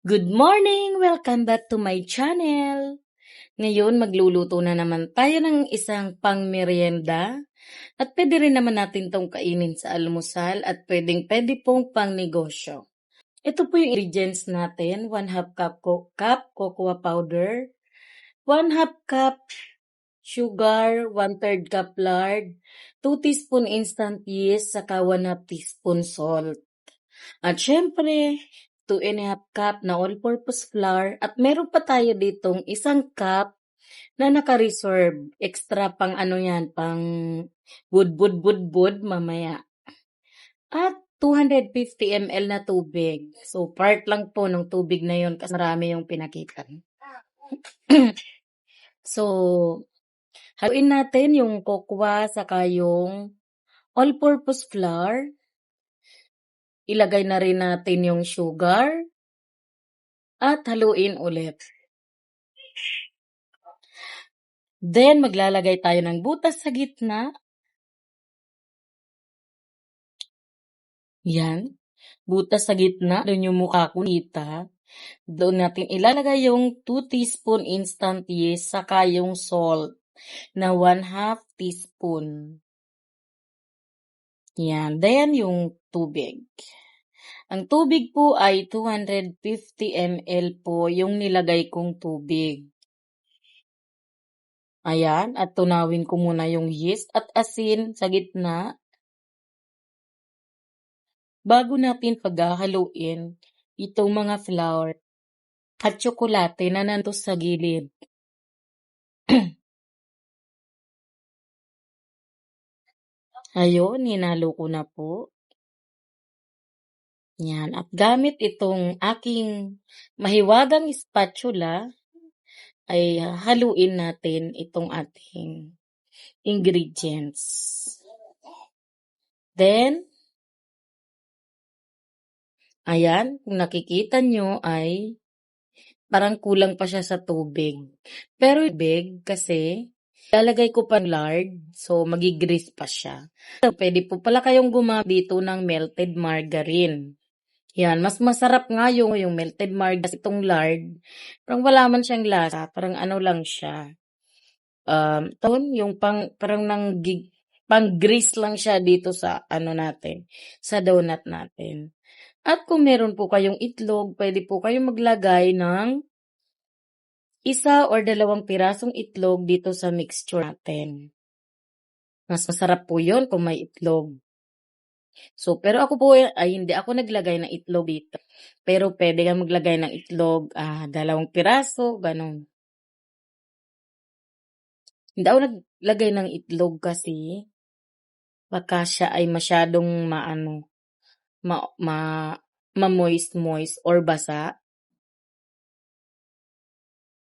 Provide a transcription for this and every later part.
Good morning! Welcome back to my channel. Ngayon, magluluto na naman tayo ng isang pang-merienda at pwede rin naman natin tong kainin sa almusal at pwede pong pang-negosyo. Ito po yung ingredients natin: 1/2 cup cocoa powder, 1/2 cup sugar, 1/3 cup lard, 2 teaspoon instant yeast, saka 1/2 teaspoon salt. At syempre, 2 1/2 cup na all-purpose flour at meron pa tayo ditong 1 cup na naka-reserve. Extra pang ano yan, pang bud mamaya. At 250 ml na tubig. So, part lang po ng tubig na yun kasi marami yung pinakita. So, haluin natin yung cocoa saka yung all-purpose flour. Ilagay na rin natin yung sugar at haluin ulit. Then, maglalagay tayo ng butas sa gitna. Yan. Butas sa gitna. Doon yung mukha ko kita. Doon natin ilalagay yung 2 teaspoon instant yeast saka yung salt na 1/2 teaspoon. Yan. Then, yung tubig. Ang tubig po ay 250 ml po yung nilagay kong tubig. Ayan. At tunawin ko muna yung yeast at asin sa gitna. Bago natin paghahaluin itong mga flour at tsokolate na nandun sa gilid. Ayun, hinalo ko na po. Yan. At gamit itong aking mahiwagang spatula, ay haluin natin itong ating ingredients. Then, ayan, kung nakikita nyo ay parang kulang pa siya sa tubig. Pero tubig kasi lalagay ko pa lard, so magigrease pa siya. So, pwede po pala kayong gumamit dito ng melted margarine. Yan, mas masarap nga yung melted margarine. Itong lard, parang wala man siyang lasa, parang ano lang siya. Yung parang pang grease lang siya dito sa ano natin, sa donut natin. At kung meron po kayong itlog, pwede po kayong maglagay ng 1 or 2 pirasong itlog dito sa mixture natin. Mas masarap po yun kung may itlog. So, pero ako po ay hindi ako naglagay ng itlog dito. Pero pwede kang maglagay ng itlog, 2 piraso, ganun. Hindi ako naglagay ng itlog kasi baka siya ay masyadong ma-moist or basa.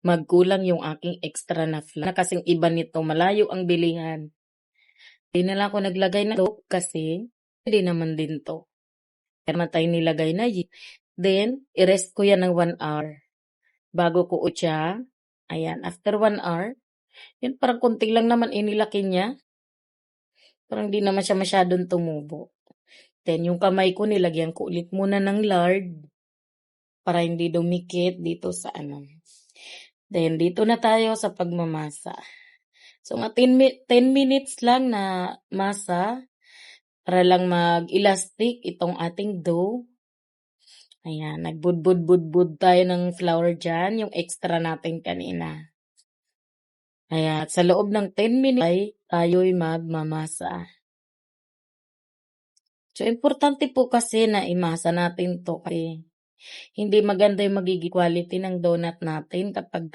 Magkulang yung aking extra na flour. Kasing iba nito, malayo ang bilihan. Hindi na lang ako naglagay ng itlog kasi hindi naman din to. Pero tayo nilagay na yeast. Then, i-rest ko yan ng 1 hour. Bago ko siya, ayan, after 1 hour, yun parang konti lang naman inilaki niya. Parang di naman siya masyadong tumubo. Then, yung kamay ko, nilagyan ko ulit muna ng lard para hindi dumikit dito sa ano. Then, dito na tayo sa pagmamasa. So, mga 10 minutes lang na masa para lang mag-elastic itong ating dough. Ayan, nagbudbud tayo ng flour dyan, yung extra natin kanina. Ayan, sa loob ng 10 minutes ay tayo'y magmamasa. So, importante po kasi na imasa natin to kasi hindi maganda yung magiging quality ng donut natin kapag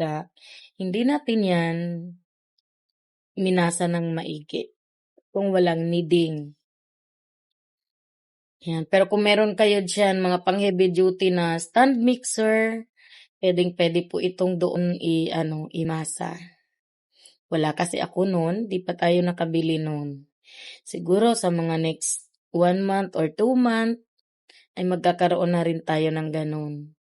hindi natin yan minasa ng maigi kung walang kneading. Yan. Pero kung meron kayo dyan mga pang heavy duty na stand mixer, pwede po itong doon imasa. Wala kasi ako noon, di pa tayo nakabili noon. Siguro sa mga next 1 month or 2 month ay magkakaroon na rin tayo ng ganun.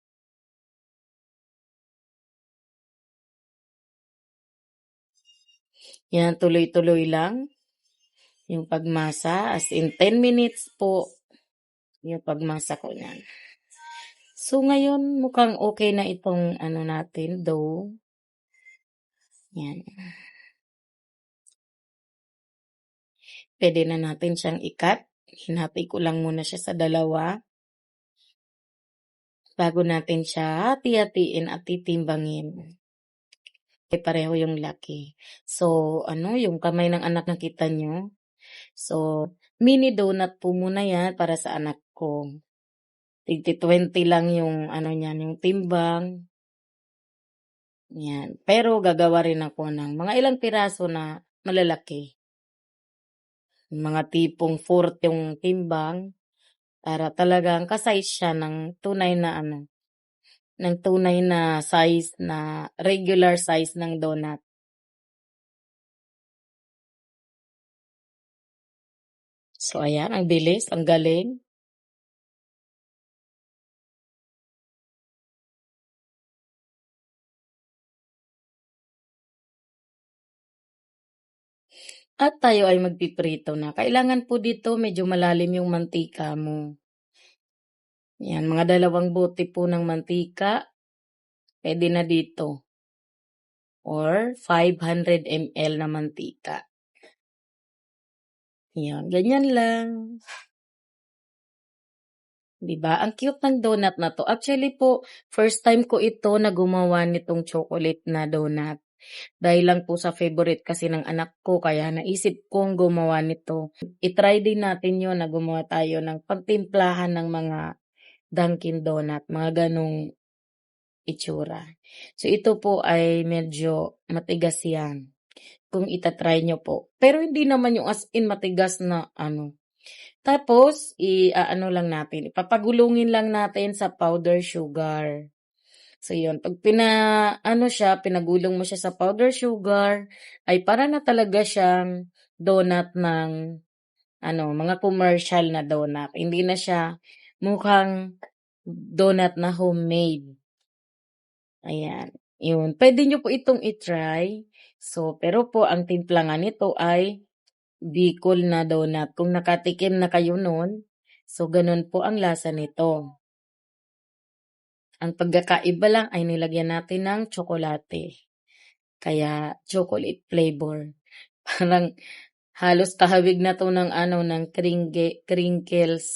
Yan, tuloy-tuloy lang yung pagmasa. As in 10 minutes po yung pagmasa ko yan. So, ngayon mukhang okey na itong ano natin dough, 'yan. Puwede na natin siyang i-cut. Hinati ko lang muna siya sa dalawa bago natin siya hati-hatiin at titimbangin. Pareho yung laki. So, ano, yung kamay ng anak nakita niyo? So, mini donut po muna 'yan para sa anak ko. Tig-ti-20 lang yung ano niyan, yung timbang, 'yan. Pero gagawa rin ako ng mga ilang piraso na malalaki. Mga tipong 4 yung timbang para talagang ka-size siya ng tunay na ano, ng tunay na size na regular size ng donut. So, ayan ang bilis, ang galing. At tayo ay magpiprito na. Kailangan po dito medyo malalim yung mantika mo. 'Yan, mga 2 bote po ng mantika, puwede na dito or 500 ml na mantika. 'Yan, ganyan lang. 'Di ba, ang cute ng donut na 'to. Actually po, first time ko ito na gumawa nitong chocolate na donut. Dahil lang po sa favorite kasi ng anak ko kaya naisip kong gumawa nito. I-try din natin 'yun na gumawa tayo ng pagtimplahan ng mga Dunkin' Donut, mga gano'ng itsura. So, ito po ay medyo matigas 'yan, kung ita-try niyo po. Pero hindi naman yung as in matigas na ano. Tapos i-aano lang natin, papagulungin lang natin sa powder sugar. So, 'yun, 'pag ano siya, pinagulong mo siya sa powder sugar, ay para na talaga siyang donut ng ano, mga commercial na donut. Hindi na siya mukhang donut na homemade. Ayan, 'yun. Puwede niyo po itong i-try. So, pero po ang timpla nga nito ay Bicol na donut. Kung nakatikim na kayo nun, so gano'n po ang lasa nito. Ang pagkakaiba lang ay nilagyan natin ng tsokolate, kaya chocolate flavor. Parang halos kahawig na 'to ng ano, ng crinkles.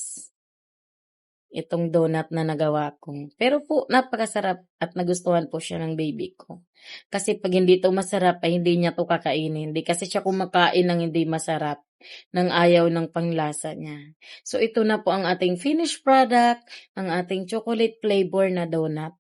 Itong donut na nagawa ko. Pero po napakasarap at nagustuhan po siya ng baby ko. Kasi 'pag hindi 'to masarap ay hindi niya 'to kakainin. Hindi kasi siya kumakain ng hindi masarap, ng ayaw ng panglasa niya. So ito na po ang ating finished product, ang ating chocolate flavor na donut.